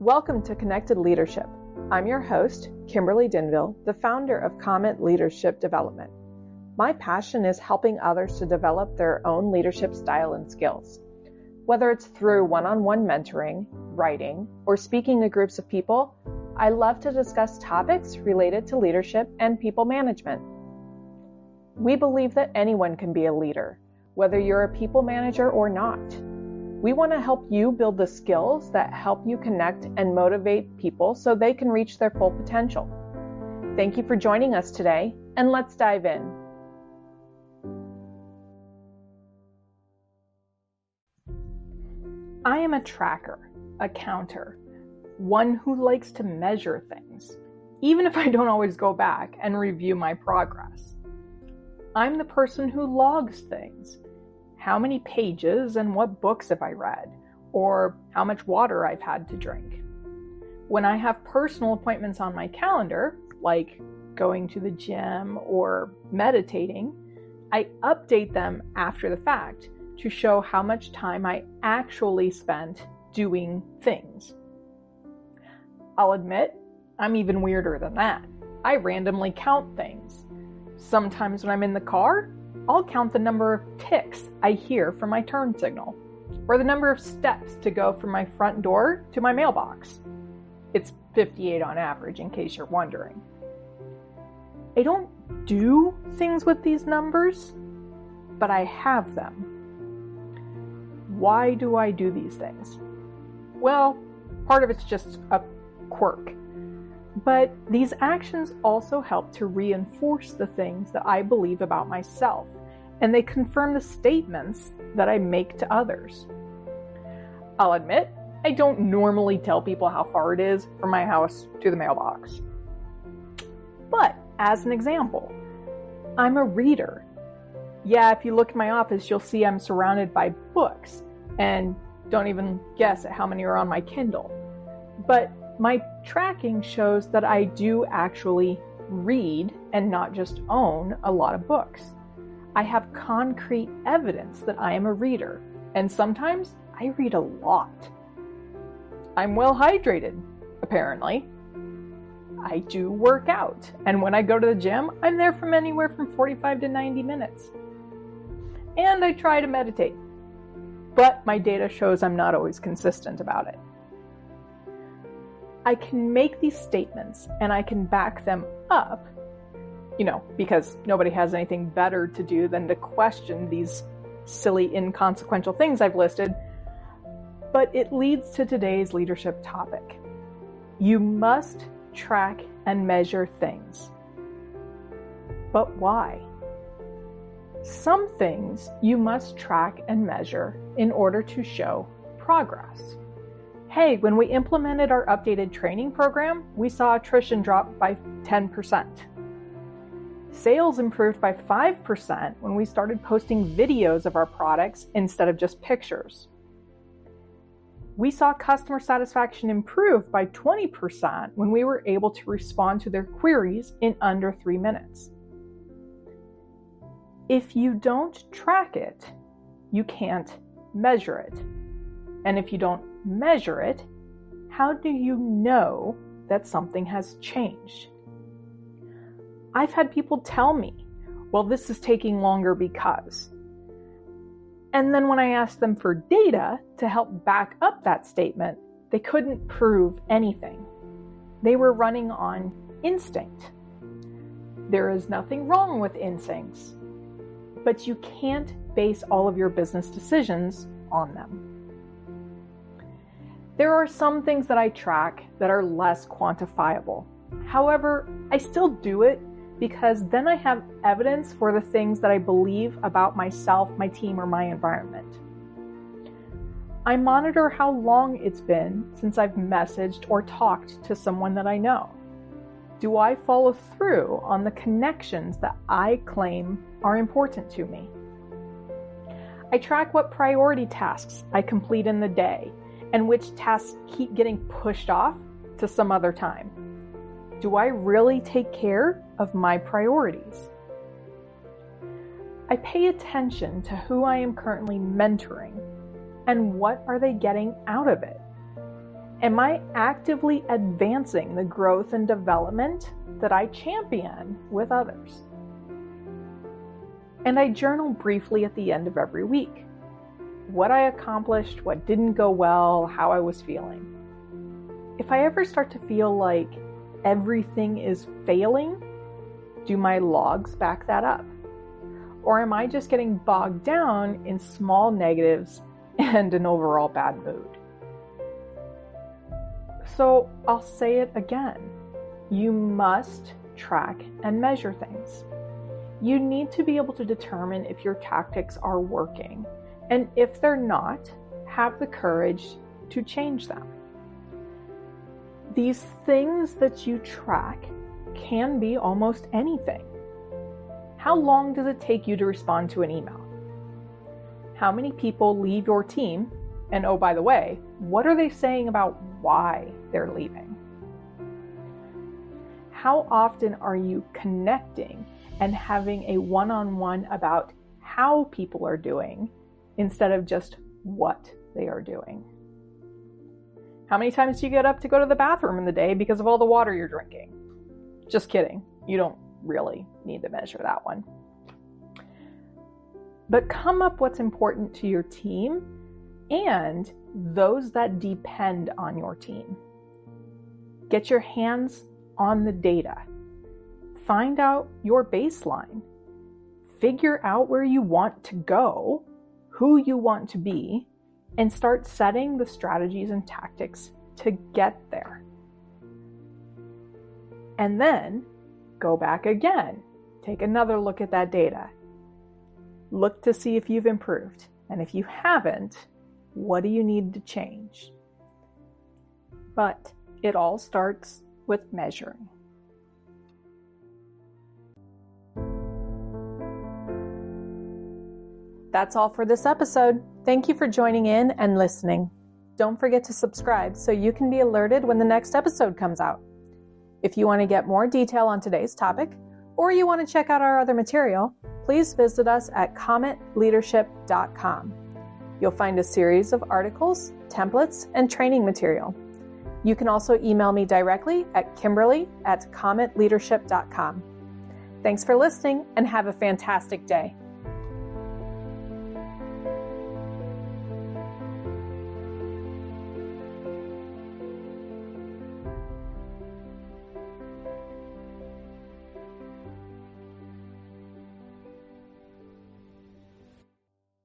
Welcome to Connected Leadership. I'm your host, Kimberly Dinville, the founder of Comet Leadership Development. My passion is helping others to develop their own leadership style and skills. Whether it's through one-on-one mentoring, writing, or speaking to groups of people, I love to discuss topics related to leadership and people management. We believe that anyone can be a leader, whether you're a people manager or not. We want to help you build the skills that help you connect and motivate people so they can reach their full potential. Thank you for joining us today, and let's dive in. I am a tracker, a counter, one who likes to measure things, even if I don't always go back and review my progress. I'm the person who logs things. How many pages and what books have I read, or how much water I've had to drink. When I have personal appointments on my calendar, like going to the gym or meditating, I update them after the fact to show how much time I actually spent doing things. I'll admit, I'm even weirder than that. I randomly count things. Sometimes when I'm in the car, I'll count the number of ticks I hear from my turn signal, or the number of steps to go from my front door to my mailbox. It's 58 on average, in case you're wondering. I don't do things with these numbers, but I have them. Why do I do these things? Well, part of it's just a quirk. But these actions also help to reinforce the things that I believe about myself, and they confirm the statements that I make to others. I'll admit, I don't normally tell people how far it is from my house to the mailbox. But, as an example, I'm a reader. Yeah, if you look at my office, you'll see I'm surrounded by books, and don't even guess at how many are on my Kindle. But my tracking shows that I do actually read and not just own a lot of books. I have concrete evidence that I am a reader, and sometimes I read a lot. I'm well hydrated, apparently. I do work out, and when I go to the gym, I'm there from anywhere from 45 to 90 minutes. And I try to meditate, but my data shows I'm not always consistent about it. I can make these statements and I can back them up, because nobody has anything better to do than to question these silly, inconsequential things I've listed. But it leads to today's leadership topic. You must track and measure things. But why? Some things you must track and measure in order to show progress. Hey, when we implemented our updated training program, we saw attrition drop by 10%. Sales improved by 5% when we started posting videos of our products instead of just pictures. We saw customer satisfaction improve by 20% when we were able to respond to their queries in under 3 minutes. If you don't track it, you can't measure it. And if you don't measure it, how do you know that something has changed? I've had people tell me, well, this is taking longer because. And then when I asked them for data to help back up that statement, they couldn't prove anything. They were running on instinct. There is nothing wrong with instincts, but you can't base all of your business decisions on them. There are some things that I track that are less quantifiable. However, I still do it because then I have evidence for the things that I believe about myself, my team, or my environment. I monitor how long it's been since I've messaged or talked to someone that I know. Do I follow through on the connections that I claim are important to me? I track what priority tasks I complete in the day and which tasks keep getting pushed off to some other time. Do I really take care of my priorities? I pay attention to who I am currently mentoring and what are they getting out of it. Am I actively advancing the growth and development that I champion with others? And I journal briefly at the end of every week. What I accomplished, what didn't go well, how I was feeling. If I ever start to feel like everything is failing, do my logs back that up? Or am I just getting bogged down in small negatives and an overall bad mood? So I'll say it again. You must track and measure things. You need to be able to determine if your tactics are working, and if they're not, have the courage to change them. These things that you track can be almost anything. How long does it take you to respond to an email? How many people leave your team? And oh, by the way, what are they saying about why they're leaving? How often are you connecting and having a one-on-one about how people are doing instead of just what they are doing? How many times do you get up to go to the bathroom in the day because of all the water you're drinking? Just kidding. You don't really need to measure that one. But come up what's important to your team and those that depend on your team. Get your hands on the data. Find out your baseline. Figure out where you want to go, who you want to be, and start setting the strategies and tactics to get there. And then go back again. Take another look at that data. Look to see if you've improved. And if you haven't, what do you need to change? But it all starts with measuring. That's all for this episode. Thank you for joining in and listening. Don't forget to subscribe so you can be alerted when the next episode comes out. If you want to get more detail on today's topic, or you want to check out our other material, please visit us at cometleadership.com. You'll find a series of articles, templates, and training material. You can also email me directly at kimberly@cometleadership.com. Thanks for listening and have a fantastic day.